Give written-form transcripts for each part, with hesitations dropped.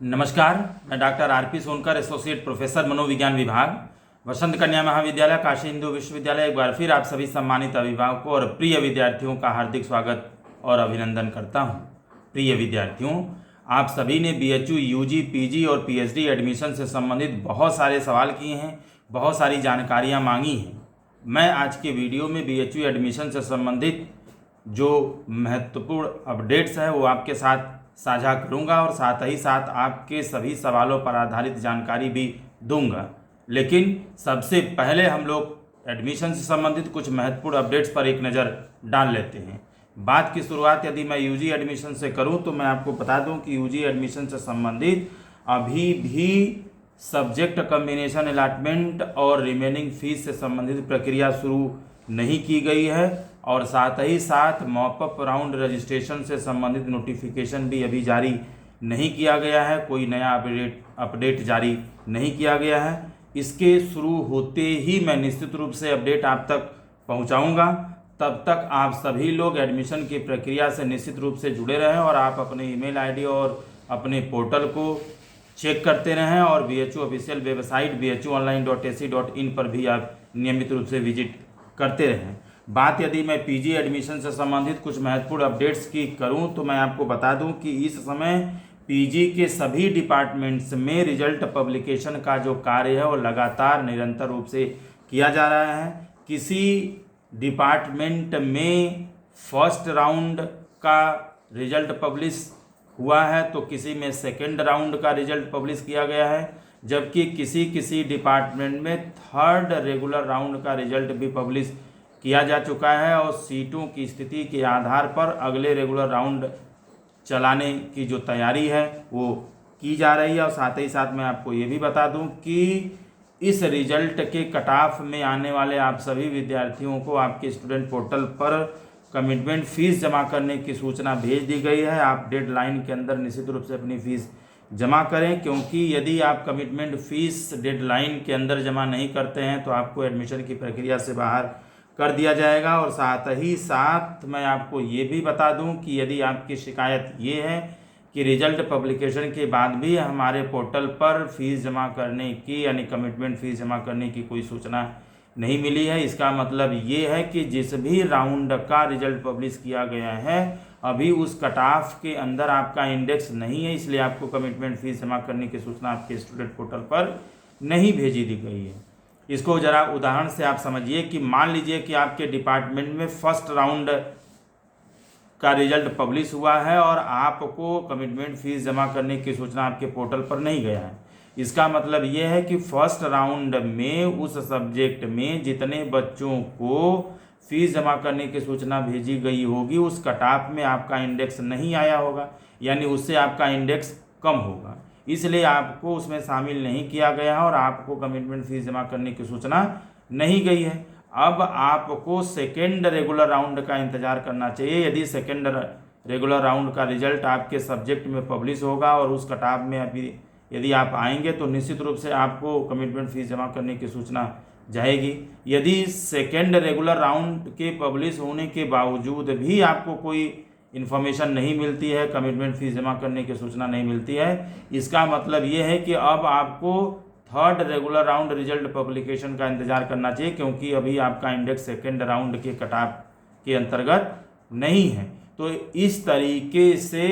नमस्कार, मैं doctor RP Sonkar, associate professor मनोविज्ञान विभाग, वसंत कन्या महाविद्यालय, काशी हिंदू विश्वविद्यालय। एक बार फिर आप सभी सम्मानित अभिभावकों और प्रिय विद्यार्थियों का हार्दिक स्वागत और अभिनंदन करता हूं। प्रिय विद्यार्थियों, आप सभी ने बीएचयू, यूजी, पीजी और पीएचडी एडमिशन से संबंधित बहुत सारे सवाल किए हैं, बहुत सारी जानकारियाँ मांगी हैं। मैं आज के वीडियो में बीएचयू एडमिशन से संबंधित जो महत्वपूर्ण अपडेट्स है वो आपके साथ साझा करूंगा और साथ ही साथ आपके सभी सवालों पर आधारित जानकारी भी दूंगा। लेकिन सबसे पहले हम लोग एडमिशन से संबंधित कुछ महत्वपूर्ण अपडेट्स पर एक नज़र डाल लेते हैं। बात की शुरुआत यदि मैं यूजी एडमिशन से करूं तो मैं आपको बता दूं कि यूजी एडमिशन से संबंधित अभी भी सब्जेक्ट कम्बिनेशन अलॉटमेंट और रिमेनिंग फीस से संबंधित प्रक्रिया शुरू नहीं की गई है और साथ ही साथ मॉपअप राउंड रजिस्ट्रेशन से संबंधित नोटिफिकेशन भी अभी जारी नहीं किया गया है। कोई नया अपडेट जारी नहीं किया गया है। इसके शुरू होते ही मैं निश्चित रूप से अपडेट आप तक पहुंचाऊंगा। तब तक आप सभी लोग एडमिशन की प्रक्रिया से निश्चित रूप से जुड़े रहें और आप अपने ईमेल आईडी और अपने पोर्टल को चेक करते रहें और बीएचयू ऑफिशियल वेबसाइट bhuonline.ac.in पर भी आप नियमित रूप से विजिट करते रहें। बात यदि मैं पीजी एडमिशन से संबंधित कुछ महत्वपूर्ण अपडेट्स की करूं तो मैं आपको बता दूं कि इस समय पीजी के सभी डिपार्टमेंट्स में रिजल्ट पब्लिकेशन का जो कार्य है वो लगातार निरंतर रूप से किया जा रहा है। किसी डिपार्टमेंट में फर्स्ट राउंड का रिजल्ट पब्लिश हुआ है तो किसी में सेकेंड राउंड का रिजल्ट पब्लिश किया गया है, जबकि किसी डिपार्टमेंट में थर्ड रेगुलर राउंड का रिजल्ट भी पब्लिश किया जा चुका है और सीटों की स्थिति के आधार पर अगले रेगुलर राउंड चलाने की जो तैयारी है वो की जा रही है। और साथ ही साथ मैं आपको ये भी बता दूं कि इस रिजल्ट के कट ऑफ में आने वाले आप सभी विद्यार्थियों को आपके स्टूडेंट पोर्टल पर कमिटमेंट फीस जमा करने की सूचना भेज दी गई है। आप डेडलाइन के अंदर निश्चित रूप से अपनी फीस जमा करें, क्योंकि यदि आप कमिटमेंट फीस डेडलाइन के अंदर जमा नहीं करते हैं तो आपको एडमिशन की प्रक्रिया से बाहर कर दिया जाएगा। और साथ ही साथ मैं आपको ये भी बता दूं कि यदि आपकी शिकायत ये है कि रिजल्ट पब्लिकेशन के बाद भी हमारे पोर्टल पर फीस जमा करने की यानी कमिटमेंट फीस जमा करने की कोई सूचना नहीं मिली है, इसका मतलब ये है कि जिस भी राउंड का रिजल्ट पब्लिश किया गया है अभी उस कट ऑफ के अंदर आपका इंडेक्स नहीं है, इसलिए आपको कमिटमेंट फीस जमा करने की सूचना आपके स्टूडेंट पोर्टल पर नहीं भेजी दी गई है। इसको ज़रा उदाहरण से आप समझिए कि मान लीजिए कि आपके डिपार्टमेंट में फर्स्ट राउंड का रिजल्ट पब्लिश हुआ है और आपको कमिटमेंट फीस जमा करने की सूचना आपके पोर्टल पर नहीं गया है। इसका मतलब ये है कि फर्स्ट राउंड में उस सब्जेक्ट में जितने बच्चों को फीस जमा करने की सूचना भेजी गई होगी उस कट ऑफ में आपका इंडेक्स नहीं आया होगा, यानी उससे आपका इंडेक्स कम होगा, इसलिए आपको उसमें शामिल नहीं किया गया है और आपको कमिटमेंट फीस जमा करने की सूचना नहीं गई है। अब आपको सेकेंड रेगुलर राउंड का इंतजार करना चाहिए। यदि सेकेंड रेगुलर राउंड का रिजल्ट आपके सब्जेक्ट में पब्लिश होगा और उस कट ऑफ में अभी यदि आप आएंगे तो निश्चित रूप से आपको कमिटमेंट फीस जमा करने की सूचना जाएगी। यदि सेकेंड रेगुलर राउंड के पब्लिश होने के बावजूद भी आपको कोई इन्फॉर्मेशन नहीं मिलती है, कमिटमेंट फीस जमा करने की सूचना नहीं मिलती है, इसका मतलब ये है कि अब आपको third regular round result publication का इंतजार करना चाहिए, क्योंकि अभी आपका इंडेक्स सेकेंड राउंड के कट ऑफ के अंतर्गत नहीं है। तो इस तरीके से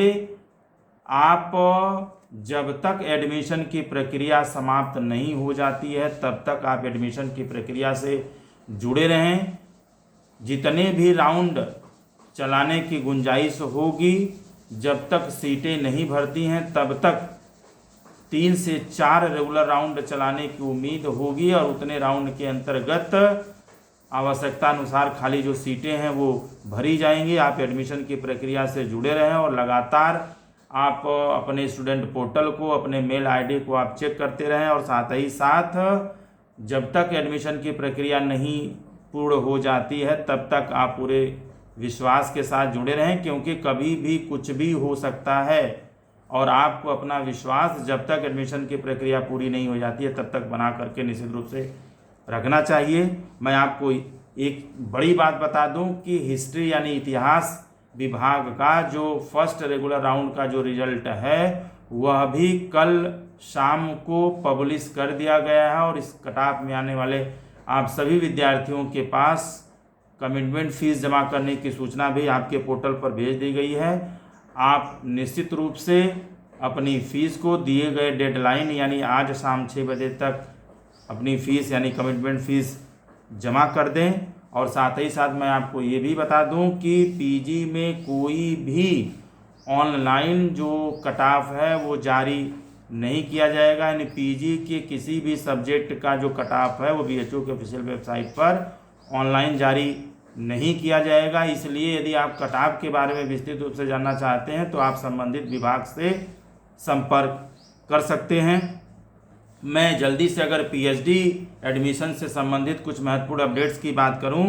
आप जब तक एडमिशन की प्रक्रिया समाप्त नहीं हो जाती है तब तक आप एडमिशन की प्रक्रिया से जुड़े रहें। जितने भी राउंड चलाने की गुंजाइश होगी, जब तक सीटें नहीं भरती हैं तब तक 3 से 4 रेगुलर राउंड चलाने की उम्मीद होगी और उतने राउंड के अंतर्गत आवश्यकता अनुसार खाली जो सीटें हैं वो भरी जाएंगी। आप एडमिशन की प्रक्रिया से जुड़े रहें और लगातार आप अपने स्टूडेंट पोर्टल को, अपने मेल आईडी को आप चेक करते रहें और साथ ही साथ जब तक एडमिशन की प्रक्रिया नहीं पूर्ण हो जाती है तब तक आप पूरे विश्वास के साथ जुड़े रहें, क्योंकि कभी भी कुछ भी हो सकता है और आपको अपना विश्वास जब तक एडमिशन की प्रक्रिया पूरी नहीं हो जाती है तब तक बना करके निश्चित रूप से रखना चाहिए। मैं आपको एक बड़ी बात बता दूं कि हिस्ट्री यानी इतिहास विभाग का जो फर्स्ट रेगुलर राउंड का जो रिजल्ट है वह भी कल शाम को पब्लिश कर दिया गया है और इस कट-ऑफ में आने वाले आप सभी विद्यार्थियों के पास कमिटमेंट फीस जमा करने की सूचना भी आपके पोर्टल पर भेज दी गई है। आप निश्चित रूप से अपनी फ़ीस को दिए गए डेडलाइन यानी आज शाम 6 बजे तक अपनी फ़ीस यानी कमिटमेंट फ़ीस जमा कर दें। और साथ ही साथ मैं आपको ये भी बता दूं कि पीजी में कोई भी ऑनलाइन जो कट ऑफ है वो जारी नहीं किया जाएगा, यानी पीजी के किसी भी सब्जेक्ट का जो कट ऑफ है वो बीएचयू के ऑफिशियल वेबसाइट पर ऑनलाइन जारी नहीं किया जाएगा। इसलिए यदि आप कट ऑफ के बारे में विस्तृत रूप से जानना चाहते हैं तो आप संबंधित विभाग से संपर्क कर सकते हैं। मैं जल्दी से अगर पीएचडी एडमिशन से संबंधित कुछ महत्वपूर्ण अपडेट्स की बात करूं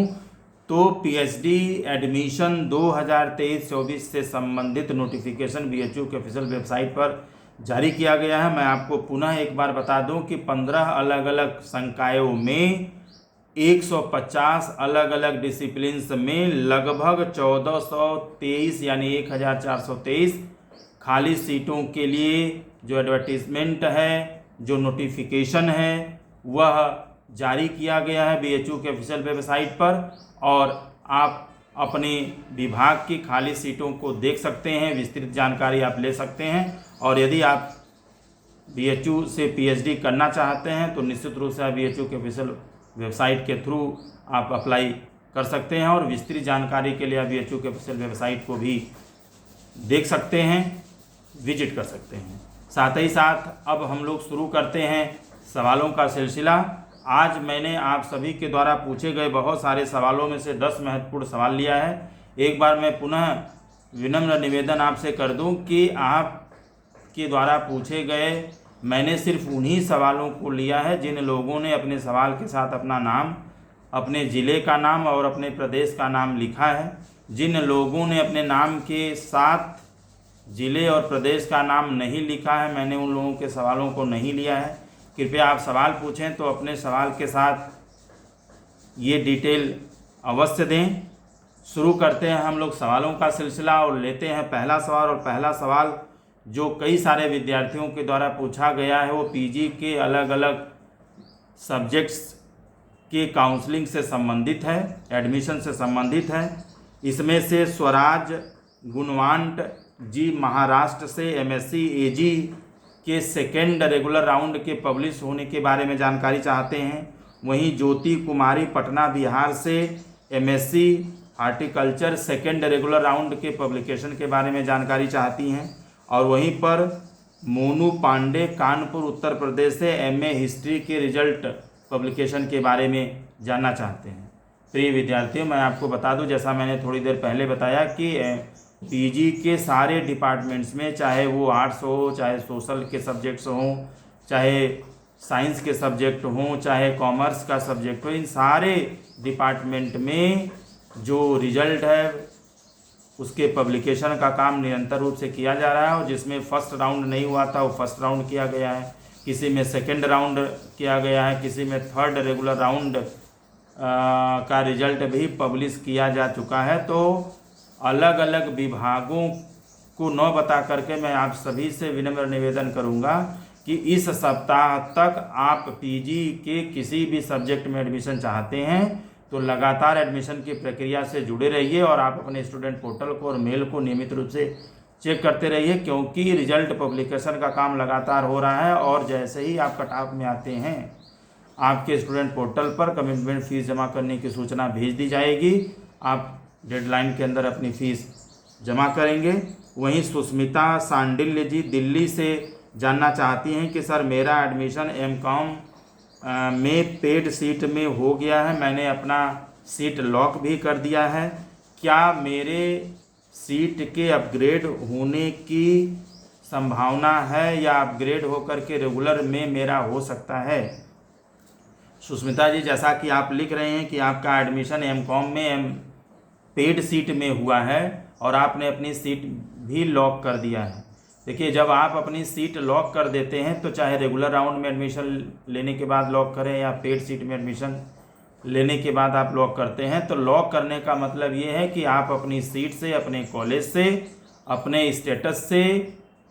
तो पीएचडी एडमिशन 2023-24 से संबंधित नोटिफिकेशन बीएचयू के ऑफिशियल वेबसाइट पर जारी किया गया है। मैं आपको पुनः एक बार बता दूं कि 15 अलग अलग संकायों में 150 अलग अलग डिसिप्लिन्स में लगभग 1423 यानी 1423 खाली सीटों के लिए जो एडवर्टीजमेंट है, जो नोटिफिकेशन है, वह जारी किया गया है बीएचयू के ऑफिशियल वेबसाइट पर और आप अपने विभाग की खाली सीटों को देख सकते हैं, विस्तृत जानकारी आप ले सकते हैं। और यदि आप बीएचयू से पीएचडी करना चाहते हैं तो निश्चित रूप से आप बीएचयू के ऑफिशियल वेबसाइट के थ्रू आप अप्लाई कर सकते हैं और विस्तृत जानकारी के लिए आप बीएचयू के ऑफिशियल वेबसाइट को भी देख सकते हैं, विजिट कर सकते हैं। साथ ही साथ अब हम लोग शुरू करते हैं सवालों का सिलसिला। आज मैंने आप सभी के द्वारा पूछे गए बहुत सारे सवालों में से 10 महत्वपूर्ण सवाल लिया है। एक बार मैं पुनः विनम्र निवेदन आपसे कर दूं कि आपके द्वारा पूछे गए मैंने सिर्फ उन्हीं सवालों को लिया है जिन लोगों ने अपने सवाल के साथ अपना नाम, अपने ज़िले का नाम और अपने प्रदेश का नाम लिखा है। जिन लोगों ने अपने नाम के साथ ज़िले और प्रदेश का नाम नहीं लिखा है, मैंने उन लोगों के सवालों को नहीं लिया है। कृपया आप सवाल पूछें तो अपने सवाल के साथ ये डिटेल अवश्य दें। शुरू करते हैं हम लोग सवालों का सिलसिला और लेते हैं पहला सवाल। और पहला सवाल जो कई सारे विद्यार्थियों के द्वारा पूछा गया है वो पीजी के अलग अलग सब्जेक्ट्स के काउंसलिंग से संबंधित है, एडमिशन से संबंधित है। इसमें से स्वराज गुणवांट जी महाराष्ट्र से एमएससी एजी के सेकेंड रेगुलर राउंड के पब्लिश होने के बारे में जानकारी चाहते हैं। वहीं ज्योति कुमारी पटना बिहार से MSc horticulture second regular round के पब्लिकेशन के बारे में जानकारी चाहती हैं। और वहीं पर मोनू पांडे कानपुर उत्तर प्रदेश से एमए हिस्ट्री के रिजल्ट पब्लिकेशन के बारे में जानना चाहते हैं। प्रिय विद्यार्थियों, मैं आपको बता दूं, जैसा मैंने थोड़ी देर पहले बताया कि पीजी के सारे डिपार्टमेंट्स में, चाहे वो आर्ट्स हो, चाहे सोशल के सब्जेक्ट्स हों, चाहे साइंस के सब्जेक्ट हों, चाहे कॉमर्स का सब्जेक्ट हो, इन सारे डिपार्टमेंट में जो रिजल्ट है उसके पब्लिकेशन का काम निरंतर रूप से किया जा रहा है। और जिसमें फर्स्ट राउंड नहीं हुआ था वो फर्स्ट राउंड किया गया है, किसी में सेकेंड राउंड किया गया है, किसी में थर्ड रेगुलर राउंड का रिजल्ट भी पब्लिश किया जा चुका है। तो अलग अलग विभागों को न बता करके मैं आप सभी से विनम्र निवेदन करूंगा कि इस सप्ताह तक आप पीजी के किसी भी सब्जेक्ट में एडमिशन चाहते हैं तो लगातार एडमिशन की प्रक्रिया से जुड़े रहिए और आप अपने स्टूडेंट पोर्टल को और मेल को नियमित रूप से चेक करते रहिए, क्योंकि रिजल्ट पब्लिकेशन का काम लगातार हो रहा है। और जैसे ही आप कट ऑफ में आते हैं आपके स्टूडेंट पोर्टल पर कमिटमेंट फ़ीस जमा करने की सूचना भेज दी जाएगी। आप डेडलाइन के अंदर अपनी फ़ीस जमा करेंगे। वहीं सुस्मिता सांडिल्य जी दिल्ली से जानना चाहती हैं कि सर मेरा एडमिशन एमकॉम में पेड सीट में हो गया है, मैंने अपना सीट लॉक भी कर दिया है, क्या मेरे सीट के अपग्रेड होने की संभावना है या अपग्रेड होकर के रेगुलर में मेरा हो सकता है? सुस्मिता जी, जैसा कि आप लिख रहे हैं कि आपका एडमिशन एमकॉम में पेड सीट में हुआ है और आपने अपनी सीट भी लॉक कर दिया है। देखिए, जब आप अपनी सीट लॉक कर देते हैं तो चाहे रेगुलर राउंड में एडमिशन लेने के बाद लॉक करें या पेड सीट में एडमिशन लेने के बाद आप लॉक करते हैं, तो लॉक करने का मतलब ये है कि आप अपनी सीट से, अपने कॉलेज से, अपने स्टेटस से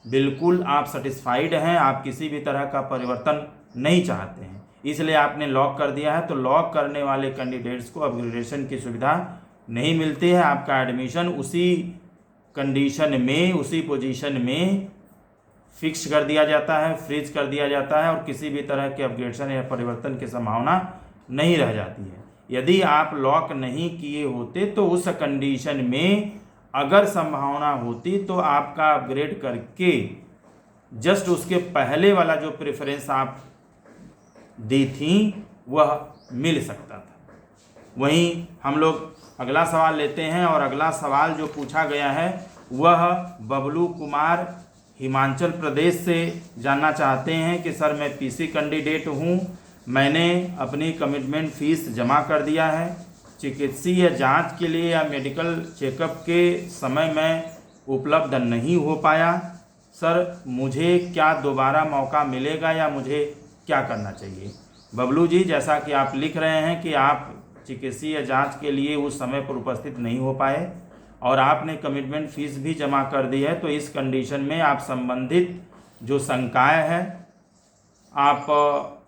बिल्कुल आप सेटिस्फाइड हैं, आप किसी भी तरह का परिवर्तन नहीं चाहते हैं, इसलिए आपने लॉक कर दिया है। तो लॉक करने वाले कैंडिडेट्स को अपग्रेडेशन की सुविधा नहीं मिलती है। आपका एडमिशन उसी कंडीशन में, उसी पोजीशन में फिक्स कर दिया जाता है, फ्रीज कर दिया जाता है, और किसी भी तरह के अपग्रेडेशन या परिवर्तन की संभावना नहीं रह जाती है। यदि आप लॉक नहीं किए होते तो उस कंडीशन में अगर संभावना होती तो आपका अपग्रेड करके जस्ट उसके पहले वाला जो प्रेफरेंस आप दी थी वह मिल सकता था। वहीं हम लोग अगला सवाल लेते हैं, और अगला सवाल जो पूछा गया है वह बबलू कुमार हिमाचल प्रदेश से जानना चाहते हैं कि सर मैं पीसी कैंडिडेट हूँ, मैंने अपनी कमिटमेंट फीस जमा कर दिया है, चिकित्सीय जांच के लिए या मेडिकल चेकअप के समय में उपलब्ध नहीं हो पाया, सर मुझे क्या दोबारा मौका मिलेगा या मुझे क्या करना चाहिए। बबलू जी, जैसा कि आप लिख रहे हैं कि आप चिकित्सीय जांच के लिए उस समय पर उपस्थित नहीं हो पाए और आपने कमिटमेंट फीस भी जमा कर दी है, तो इस कंडीशन में आप संबंधित जो संकाय है, आप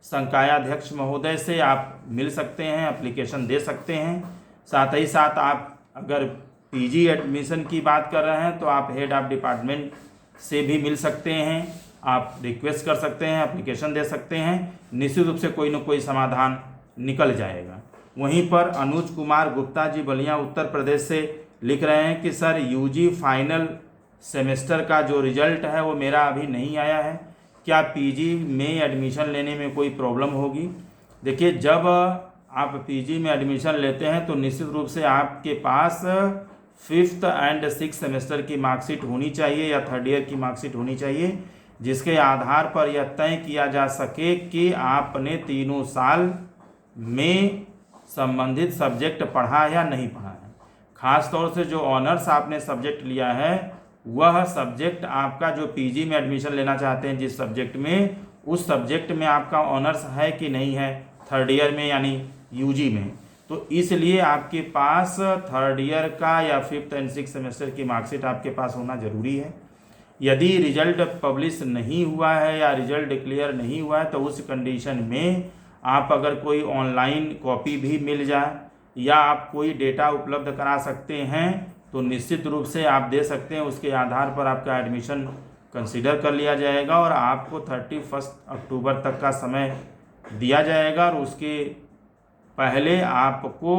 संकायाध्यक्ष महोदय से आप मिल सकते हैं, एप्लीकेशन दे सकते हैं। साथ ही साथ आप अगर पीजी एडमिशन की बात कर रहे हैं तो आप हेड ऑफ डिपार्टमेंट से भी मिल सकते हैं, आप रिक्वेस्ट कर सकते हैं, एप्लीकेशन दे सकते हैं, निश्चित रूप से कोई न कोई समाधान निकल जाएगा। वहीं पर अनुज कुमार गुप्ता जी बलिया उत्तर प्रदेश से लिख रहे हैं कि सर यूजी फाइनल सेमेस्टर का जो रिजल्ट है वो मेरा अभी नहीं आया है, क्या पीजी में एडमिशन लेने में कोई प्रॉब्लम होगी। देखिए, जब आप पीजी में एडमिशन लेते हैं तो निश्चित रूप से आपके पास 5th एंड 6th सेमेस्टर की मार्कशीट होनी चाहिए या 3rd ईयर की मार्कशीट होनी चाहिए, जिसके आधार पर यह तय किया जा सके कि आपने तीनों साल में संबंधित सब्जेक्ट पढ़ा या नहीं पढ़ा है। खास तौर से जो ऑनर्स आपने सब्जेक्ट लिया है वह सब्जेक्ट आपका जो पीजी में एडमिशन लेना चाहते हैं जिस सब्जेक्ट में, उस सब्जेक्ट में आपका ऑनर्स है कि नहीं है 3rd ईयर में यानी यूजी में। तो इसलिए आपके पास 3rd ईयर का या 5th एंड 6th सेमेस्टर की मार्कशीट आपके पास होना ज़रूरी है। यदि रिजल्ट पब्लिश नहीं हुआ है या रिजल्ट डिक्लेयर नहीं हुआ है तो उस कंडीशन में आप अगर कोई ऑनलाइन कॉपी भी मिल जाए या आप कोई डेटा उपलब्ध करा सकते हैं तो निश्चित रूप से आप दे सकते हैं। उसके आधार पर आपका एडमिशन कंसीडर कर लिया जाएगा और आपको 31 अक्टूबर तक का समय दिया जाएगा और उसके पहले आपको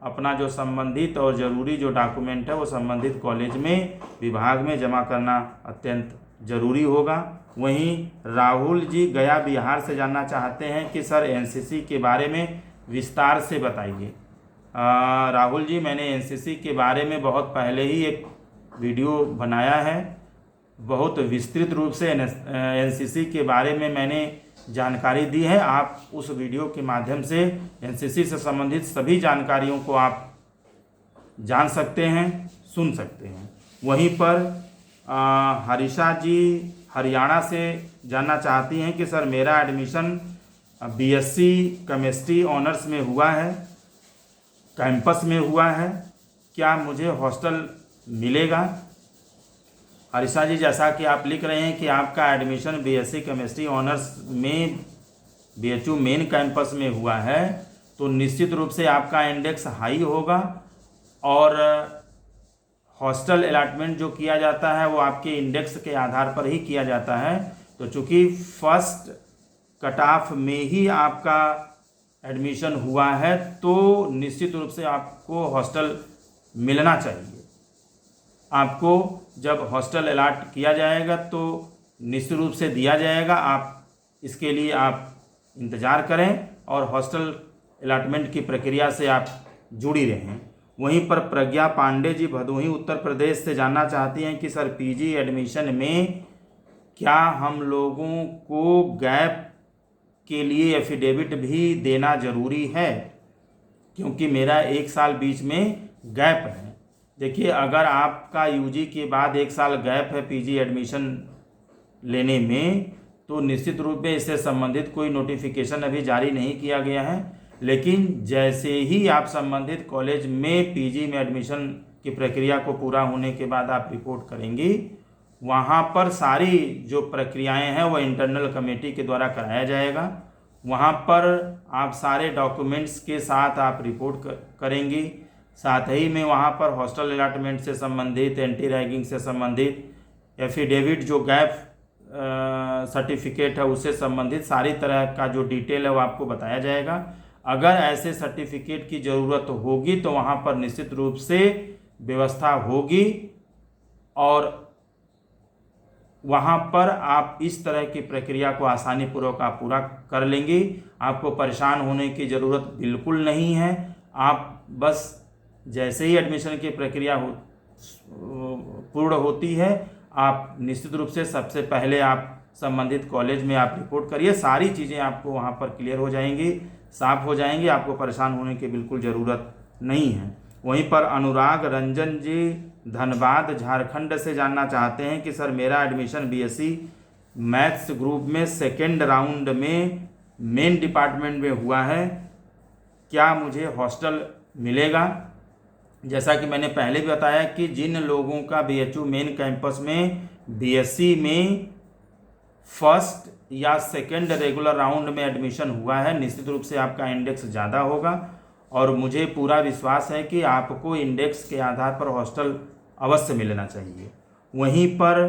अपना जो संबंधित और ज़रूरी जो डॉक्यूमेंट है वो संबंधित कॉलेज में, विभाग में जमा करना अत्यंत ज़रूरी होगा। वहीं राहुल जी गया बिहार से जानना चाहते हैं कि सर एनसीसी के बारे में विस्तार से बताइए। राहुल जी, मैंने एनसीसी के बारे में बहुत पहले ही एक वीडियो बनाया है, बहुत विस्तृत रूप से एनसीसी के बारे में मैंने जानकारी दी है। आप उस वीडियो के माध्यम से एनसीसी से संबंधित सभी जानकारियों को आप जान सकते हैं, सुन सकते हैं। वहीं पर हरीशा जी हरियाणा से जानना चाहती हैं कि सर मेरा एडमिशन बीएससी केमिस्ट्री ऑनर्स में हुआ है, कैंपस में हुआ है, क्या मुझे हॉस्टल मिलेगा। हरीशा जी, जैसा कि आप लिख रहे हैं कि आपका एडमिशन बीएससी केमिस्ट्री ऑनर्स में बीएचयू मेन कैंपस में हुआ है तो निश्चित रूप से आपका इंडेक्स हाई होगा और हॉस्टल अलॉटमेंट जो किया जाता है वो आपके इंडेक्स के आधार पर ही किया जाता है। तो चूँकि फर्स्ट कट ऑफ में ही आपका एडमिशन हुआ है तो निश्चित रूप से आपको हॉस्टल मिलना चाहिए। आपको जब हॉस्टल अलॉट किया जाएगा तो निश्चित रूप से दिया जाएगा, आप इसके लिए आप इंतज़ार करें और हॉस्टल अलॉटमेंट की प्रक्रिया से आप जुड़ी रहें। वहीं पर प्रज्ञा पांडे जी भदोही उत्तर प्रदेश से जानना चाहती हैं कि सर पीजी एडमिशन में क्या हम लोगों को गैप के लिए एफिडेविट भी देना ज़रूरी है, क्योंकि मेरा 1 साल बीच में गैप है। देखिए, अगर आपका यूजी के बाद 1 साल गैप है पीजी एडमिशन लेने में तो निश्चित रूप में इससे संबंधित कोई नोटिफिकेशन अभी जारी नहीं किया गया है, लेकिन जैसे ही आप संबंधित कॉलेज में पीजी में एडमिशन की प्रक्रिया को पूरा होने के बाद आप रिपोर्ट करेंगी वहाँ पर सारी जो प्रक्रियाएं हैं वो इंटरनल कमेटी के द्वारा कराया जाएगा। वहाँ पर आप सारे डॉक्यूमेंट्स के साथ आप रिपोर्ट करेंगी। साथ ही में वहाँ पर हॉस्टल अलॉटमेंट से संबंधित, एंटी रैगिंग से संबंधित, एफिडेविट जो गैप सर्टिफिकेट है उससे संबंधित सारी तरह का जो डिटेल है वो आपको बताया जाएगा। अगर ऐसे सर्टिफिकेट की ज़रूरत होगी तो वहाँ पर निश्चित रूप से व्यवस्था होगी और वहाँ पर आप इस तरह की प्रक्रिया को आसानी पूर्वक आप पूरा कर लेंगी। आपको परेशान होने की ज़रूरत बिल्कुल नहीं है। आप बस जैसे ही एडमिशन की प्रक्रिया पूर्ण होती है, आप निश्चित रूप से सबसे पहले आप संबंधित कॉलेज में आप रिपोर्ट करिए। सारी चीज़ें आपको वहाँ पर क्लियर हो जाएंगी, साफ हो जाएंगी। आपको परेशान होने की बिल्कुल ज़रूरत नहीं है। वहीं पर अनुराग रंजन जी धनबाद झारखंड से जानना चाहते हैं कि सर मेरा एडमिशन बीएससी मैथ्स ग्रुप में सेकेंड राउंड में मेन डिपार्टमेंट में हुआ है, क्या मुझे हॉस्टल मिलेगा? जैसा कि मैंने पहले भी बताया कि जिन लोगों का बीएचयू मेन कैंपस में बीएससी में फर्स्ट या सेकेंड रेगुलर राउंड में एडमिशन हुआ है, निश्चित रूप से आपका इंडेक्स ज़्यादा होगा और मुझे पूरा विश्वास है कि आपको इंडेक्स के आधार पर हॉस्टल अवश्य मिलना चाहिए। वहीं पर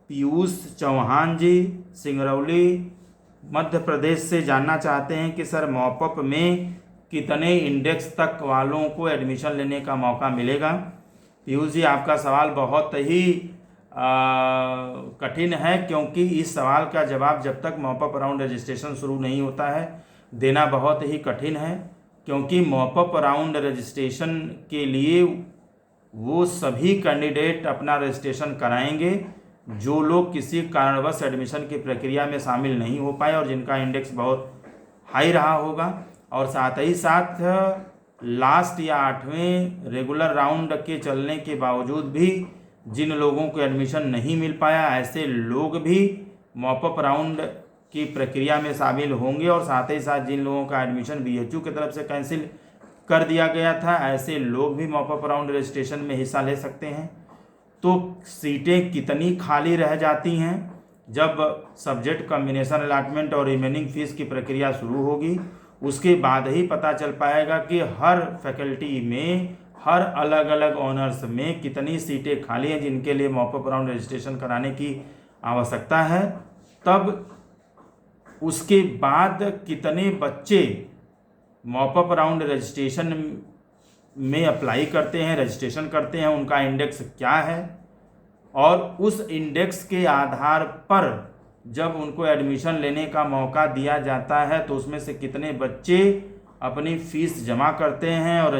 पीयूष चौहान जी सिंगरौली मध्य प्रदेश से जानना चाहते हैं कि सर मॉपअप में कितने इंडेक्स तक वालों को एडमिशन लेने का मौका मिलेगा? पीयूष जी, आपका सवाल बहुत ही कठिन है, क्योंकि इस सवाल का जवाब जब तक मॉपअप राउंड रजिस्ट्रेशन शुरू नहीं होता है देना बहुत ही कठिन है। क्योंकि मॉपअप राउंड रजिस्ट्रेशन के लिए वो सभी कैंडिडेट अपना रजिस्ट्रेशन कराएंगे जो लोग किसी कारणवश एडमिशन की प्रक्रिया में शामिल नहीं हो पाए और जिनका इंडेक्स बहुत हाई रहा होगा। और साथ ही साथ लास्ट या 8वें रेगुलर राउंड के चलने के बावजूद भी जिन लोगों को एडमिशन नहीं मिल पाया, ऐसे लोग भी मॉपअप राउंड की प्रक्रिया में शामिल होंगे। और साथ ही साथ जिन लोगों का एडमिशन बीएचयू की तरफ से कैंसिल कर दिया गया था, ऐसे लोग भी मॉपअप राउंड रजिस्ट्रेशन में हिस्सा ले सकते हैं। तो सीटें कितनी खाली रह जाती हैं जब सब्जेक्ट कॉम्बिनेशन अलॉटमेंट और रिमेनिंग फीस की प्रक्रिया शुरू होगी, उसके बाद ही पता चल पाएगा कि हर फैकल्टी में, हर अलग अलग ऑनर्स में कितनी सीटें खाली हैं जिनके लिए मॉपअप राउंड रजिस्ट्रेशन कराने की आवश्यकता है। तब उसके बाद कितने बच्चे मॉपअप राउंड रजिस्ट्रेशन में अप्लाई करते हैं, रजिस्ट्रेशन करते हैं, उनका इंडेक्स क्या है, और उस इंडेक्स के आधार पर जब उनको एडमिशन लेने का मौका दिया जाता है तो उसमें से कितने बच्चे अपनी फीस जमा करते हैं और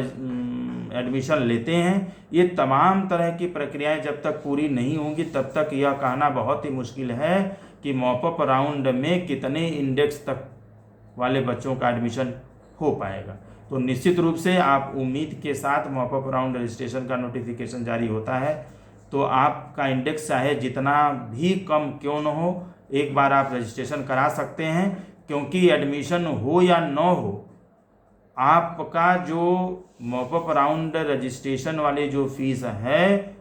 एडमिशन लेते हैं। ये तमाम तरह की प्रक्रियाएं जब तक पूरी नहीं होंगी तब तक यह कहना बहुत ही मुश्किल है कि मॉपअप राउंड में कितने इंडेक्स तक वाले बच्चों का एडमिशन हो पाएगा। तो निश्चित रूप से आप उम्मीद के साथ मॉपअप राउंड रजिस्ट्रेशन का नोटिफिकेशन जारी होता है तो आपका इंडेक्स चाहे जितना भी कम क्यों न हो, एक बार आप रजिस्ट्रेशन करा सकते हैं। क्योंकि एडमिशन हो या न हो, आपका जो मॉपअप राउंड रजिस्ट्रेशन वाली जो फीस है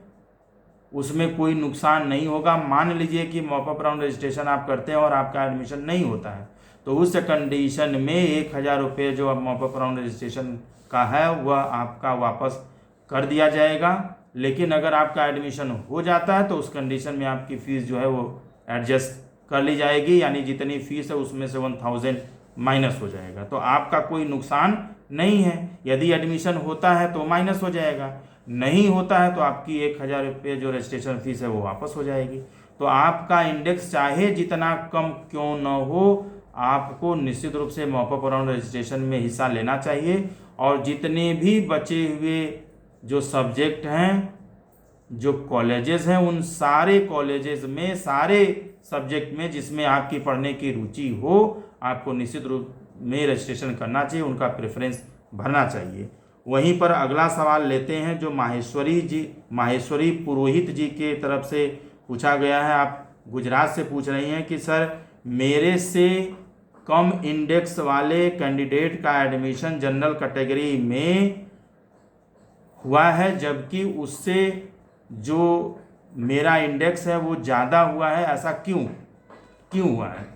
उसमें कोई नुकसान नहीं होगा। मान लीजिए कि मॉपअप राउंड रजिस्ट्रेशन आप करते हैं और आपका एडमिशन नहीं होता है, तो उस कंडीशन में 1000 रुपये जो अब मॉपअप राउंड रजिस्ट्रेशन का है वह आपका वापस कर दिया जाएगा। लेकिन अगर आपका एडमिशन हो जाता है तो उस कंडीशन में आपकी फ़ीस जो है वो एडजस्ट कर ली जाएगी, यानी जितनी फ़ीस है उसमें से 1000 माइनस हो जाएगा। तो आपका कोई नुकसान नहीं है। यदि एडमिशन होता है तो माइनस हो जाएगा, नहीं होता है तो आपकी 1000 रुपये जो रजिस्ट्रेशन फ़ीस है वो वापस हो जाएगी। तो आपका इंडेक्स चाहे जितना कम क्यों न हो, आपको निश्चित रूप से मॉपअप राउंड रजिस्ट्रेशन में हिस्सा लेना चाहिए। और जितने भी बचे हुए जो सब्जेक्ट हैं, जो कॉलेजेस हैं, उन सारे कॉलेजेस में, सारे सब्जेक्ट में जिसमें आपकी पढ़ने की रुचि हो, आपको निश्चित रूप में रजिस्ट्रेशन करना चाहिए, उनका प्रेफरेंस भरना चाहिए। वहीं पर अगला सवाल लेते हैं जो माहेश्वरी पुरोहित जी के तरफ से पूछा गया है। आप गुजरात से पूछ रही हैं कि सर मेरे से कम इंडेक्स वाले कैंडिडेट का एडमिशन जनरल कैटेगरी में हुआ है, जबकि उससे जो मेरा इंडेक्स है वो ज़्यादा हुआ है, ऐसा क्यों हुआ है?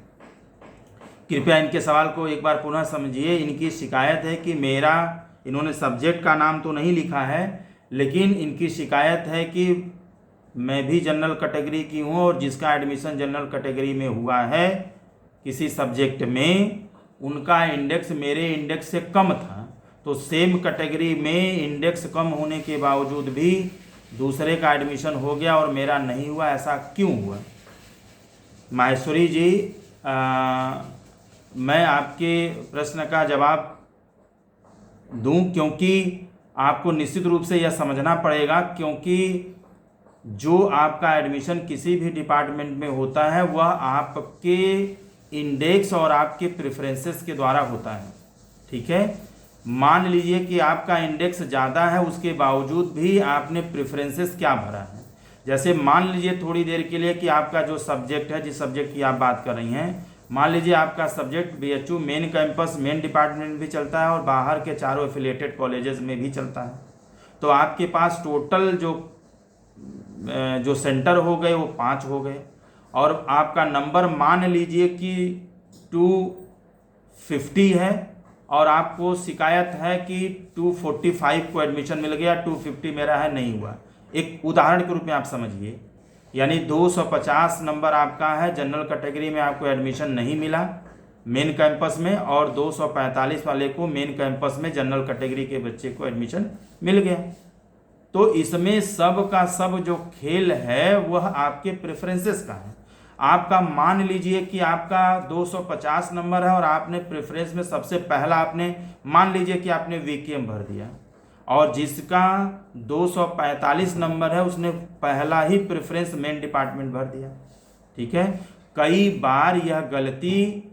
कृपया इनके सवाल को एक बार पुनः समझिए। इनकी शिकायत है कि इन्होंने सब्जेक्ट का नाम तो नहीं लिखा है, लेकिन इनकी शिकायत है कि मैं भी जनरल कैटेगरी की हूँ और जिसका एडमिशन जनरल कैटेगरी में हुआ है किसी सब्जेक्ट में, उनका इंडेक्स मेरे इंडेक्स से कम था। तो सेम कैटेगरी में इंडेक्स कम होने के बावजूद भी दूसरे का एडमिशन हो गया और मेरा नहीं हुआ, ऐसा क्यों हुआ? माहेश्वरी जी, मैं आपके प्रश्न का जवाब दूं, क्योंकि आपको निश्चित रूप से यह समझना पड़ेगा, क्योंकि जो आपका एडमिशन किसी भी डिपार्टमेंट में होता है वह आपके इंडेक्स और आपके प्रेफरेंसेस के द्वारा होता है। ठीक है, मान लीजिए कि आपका इंडेक्स ज़्यादा है, उसके बावजूद भी आपने प्रेफरेंसेस क्या भरा है। जैसे मान लीजिए थोड़ी देर के लिए कि आपका जो सब्जेक्ट है, जिस सब्जेक्ट की आप बात कर रही हैं, मान लीजिए आपका subject BHU main campus main department भी चलता है और बाहर के चारों एफिलिएटेड कॉलेजेस में भी चलता है। तो आपके पास टोटल जो सेंटर हो गए वो 5 हो गए, और आपका नंबर मान लीजिए कि 250 है और आपको शिकायत है कि 245 को एडमिशन मिल गया, 250 मेरा है नहीं हुआ। एक उदाहरण के रूप में आप समझिए, यानी 250 नंबर आपका है, जनरल कैटेगरी में आपको एडमिशन नहीं मिला मेन कैंपस में, और 245 वाले को मेन कैंपस में जनरल कैटेगरी के बच्चे को एडमिशन मिल गया। तो इसमें सब का सब जो खेल है वह आपके प्रेफरेंसेस का है। आपका मान लीजिए कि आपका 250 नंबर है और आपने प्रेफरेंस में सबसे पहला आपने मान लीजिए कि आपने VKM भर दिया, और जिसका 245 नंबर है उसने पहला ही प्रेफरेंस मेन डिपार्टमेंट भर दिया। ठीक है, कई बार यह गलती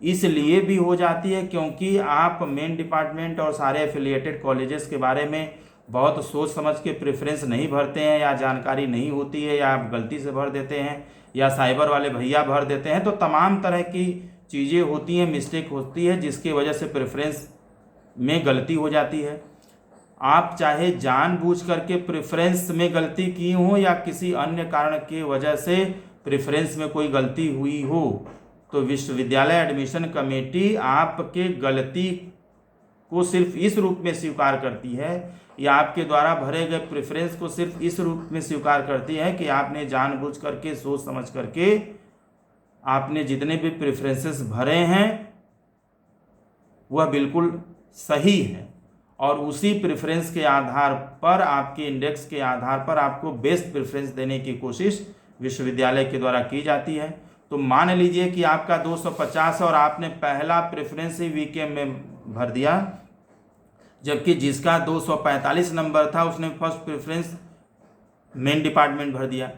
इसलिए भी हो जाती है क्योंकि आप मेन डिपार्टमेंट और सारे एफिलिएटेड कॉलेजेस के बारे में बहुत सोच समझ के प्रेफरेंस नहीं भरते हैं, या जानकारी नहीं होती है, या आप गलती से भर देते हैं, या साइबर वाले भैया भर देते हैं। तो तमाम तरह की चीज़ें होती हैं, मिस्टेक होती है, जिसकी वजह से प्रेफरेंस में गलती हो जाती है। आप चाहे जानबूझ करके प्रेफरेंस में गलती की हो या किसी अन्य कारण की वजह से प्रेफरेंस में कोई गलती हुई हो, तो विश्वविद्यालय एडमिशन कमेटी आपके गलती को सिर्फ इस रूप में स्वीकार करती है, या आपके द्वारा भरे गए प्रेफरेंस को सिर्फ इस रूप में स्वीकार करती है कि आपने जानबूझ करके सोच समझ करके आपने जितने भी प्रेफरेंसेस भरे हैं वह बिल्कुल सही है, और उसी प्रेफरेंस के आधार पर, आपके इंडेक्स के आधार पर आपको बेस्ट प्रेफरेंस देने की कोशिश विश्वविद्यालय के द्वारा की जाती है। तो मान लीजिए कि आपका 250 और आपने पहला प्रेफरेंस ही VKM में भर दिया, जबकि जिसका 245 नंबर था उसने फर्स्ट प्रेफरेंस मेन डिपार्टमेंट भर दिया।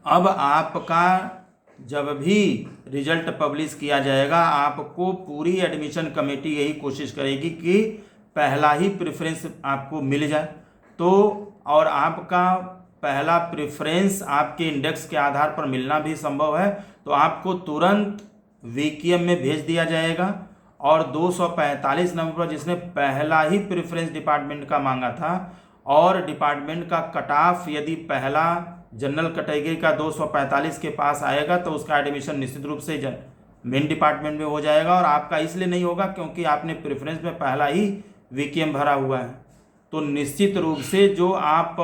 अब आपका जब भी रिजल्ट पब्लिश किया जाएगा, आपको पूरी एडमिशन कमेटी यही कोशिश करेगी कि पहला ही प्रेफरेंस आपको मिल जाए। तो और आपका पहला प्रेफरेंस आपके इंडेक्स के आधार पर मिलना भी संभव है, तो आपको तुरंत VKM में भेज दिया जाएगा, और 245 नंबर पर जिसने पहला ही प्रेफरेंस डिपार्टमेंट का मांगा था, और डिपार्टमेंट का कट ऑफ यदि पहला जनरल कैटेगरी का 245 के पास आएगा तो उसका एडमिशन निश्चित रूप से मेन डिपार्टमेंट में हो जाएगा, और आपका इसलिए नहीं होगा क्योंकि आपने प्रेफरेंस में पहला ही VKM भरा हुआ है। तो निश्चित रूप से जो आप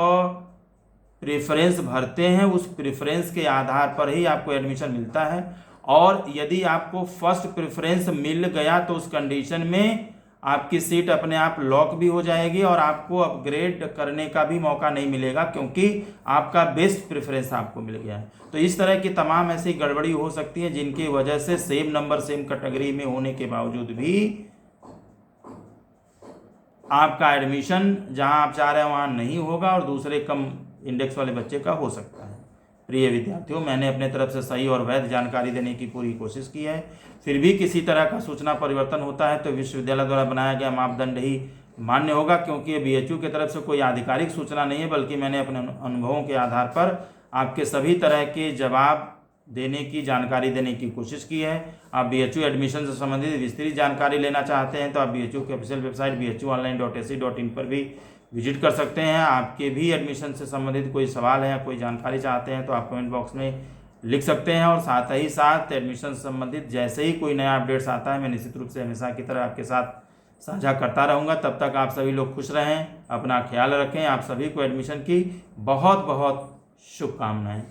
प्रेफरेंस भरते हैं उस प्रेफरेंस के आधार पर ही आपको एडमिशन मिलता है, और यदि आपको फर्स्ट प्रेफरेंस मिल गया तो उस कंडीशन में आपकी सीट अपने आप लॉक भी हो जाएगी और आपको अपग्रेड करने का भी मौका नहीं मिलेगा, क्योंकि आपका बेस्ट प्रेफरेंस आपको मिल गया है। तो इस तरह की तमाम ऐसी गड़बड़ी हो सकती है जिनकी वजह से सेम नंबर सेम कैटेगरी में होने के बावजूद भी आपका एडमिशन जहां आप चाह रहे हैं वहां नहीं होगा और दूसरे कम इंडेक्स वाले बच्चे का हो सकता है। प्रिय विद्यार्थियों, मैंने अपने तरफ से सही और वैध जानकारी देने की पूरी कोशिश की है। फिर भी किसी तरह का सूचना परिवर्तन होता है तो विश्वविद्यालय द्वारा बनाया गया मापदंड ही मान्य होगा, क्योंकि ये BHU की तरफ से कोई आधिकारिक सूचना नहीं है, बल्कि मैंने अपने अनुभवों के आधार पर आपके सभी तरह के जवाब देने की, जानकारी देने की कोशिश की है। आप BHU एडमिशन से संबंधित विस्तृत जानकारी लेना चाहते हैं तो आप BHU की ऑफिशियल वेबसाइट bhuonline.ac.in पर भी विजिट कर सकते हैं। आपके भी एडमिशन से संबंधित कोई सवाल है या कोई जानकारी चाहते हैं तो आप कमेंट बॉक्स में लिख सकते हैं। और साथ ही साथ एडमिशन से संबंधित जैसे ही कोई नया अपडेट्स आता है मैं निश्चित रूप से हमेशा की तरह आपके साथ साझा करता रहूँगा। तब तक आप सभी लोग खुश रहें, अपना ख्याल रखें। आप सभी को एडमिशन की बहुत बहुत शुभकामनाएं।